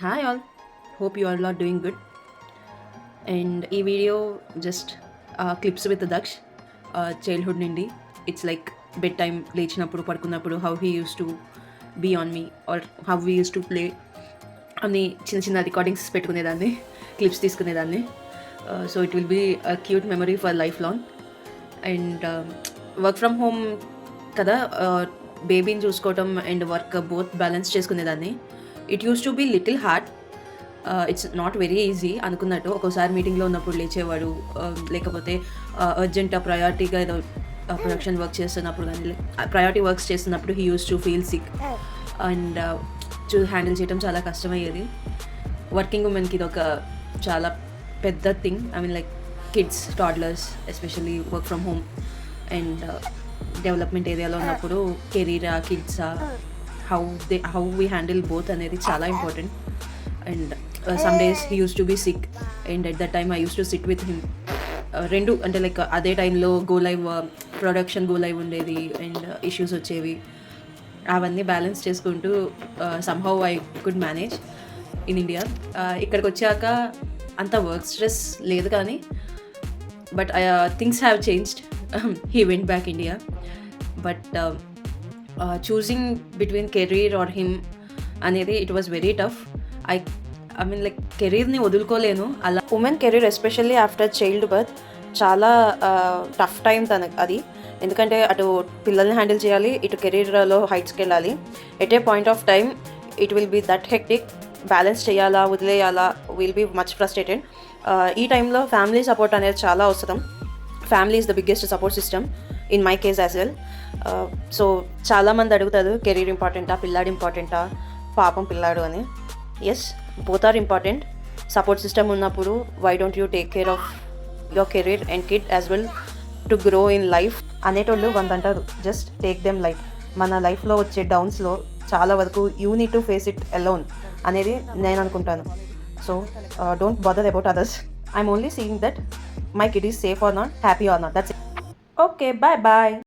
Hi all, hope you all are doing good. And ఈ video just clips with Daksh childhood నుండి. It's like bed time లేచినప్పుడు పడుకున్నప్పుడు how he use to be on me or how we use to play అన్ని చిన్న చిన్న recordings పెట్టుకునేదాన్ని, clips తీసుకునేదాన్ని. So it will be a cute memory for life long. And work from home కదా, బేబీని చూసుకోవటం అండ్ వర్క్ బోత్ బ్యాలెన్స్ చేసుకునేదాన్ని. It use to be little hard. It's not very easy అనుకున్నట్టు. ఒక్కోసారి మీటింగ్లో ఉన్నప్పుడు లేచేవాడు, లేకపోతే అర్జెంట్ ప్రయారిటీగా ఏదో ప్రొడక్షన్ వర్క్ చేస్తున్నప్పుడు కానీ ప్రయారిటీ వర్క్స్ చేస్తున్నప్పుడు he use to feel sick and handle చేయడం చాలా కష్టమయ్యేది. వర్కింగ్ ఉమెన్కి ఇది ఒక చాలా పెద్ద thing. I mean like kids, toddlers especially work from home and development ఏరియాలో ఉన్నప్పుడు కెరీరా, కిడ్సా, హౌ వీ హ్యాండిల్ బోత్ అనేది చాలా important. And some days he use to be sick and at that time I use to sit with him. రెండు అంటే like అదే టైంలో ప్రొడక్షన్ గో లైవ్ ఉండేది అండ్ ఇష్యూస్ వచ్చేవి. అవన్నీ బ్యాలెన్స్ చేసుకుంటూ somehow I could manage in India. ఇక్కడికి వచ్చాక అంత వర్క్ స్ట్రెస్ లేదు కానీ but things have changed. He went back India. But choosing between career or him అనేది it was very tough. I mean like కెరీర్ని వదులుకోలేను. అలా women career especially after child birth చాలా టఫ్ టైం తనకు అది. ఎందుకంటే అటు పిల్లల్ని హ్యాండిల్ చేయాలి, ఇటు కెరీర్లో హైట్స్కి వెళ్ళాలి. At a point of time it will be that hectic. Balance చేయాలా, వదిలేయాలా, విల్ బీ మచ్ ఫ్రస్ట్రేటెడ్. ఈ టైంలో ఫ్యామిలీ సపోర్ట్ అనేది చాలా అవసరం. Family is the biggest support system in my case as well. So చాలామంది అడుగుతారు కెరీర్ ఇంపార్టెంటా, పిల్లాడు ఇంపార్టెంటా, పాపం పిల్లాడు అని. Yes, both are important. Support system ఉన్నప్పుడు why don't you take care of your career and kid as well to grow in life అనేటోళ్ళు అంటారు జస్ట్ టేక్ దెమ్ లైట్. మన లైఫ్లో వచ్చే డౌన్స్లో చాలా వరకు you need to face it alone అనేది నేను అనుకుంటాను. So don't bother about others. I'm only seeing that my kid is safe or not, happy or not, that's it. Okay, bye bye.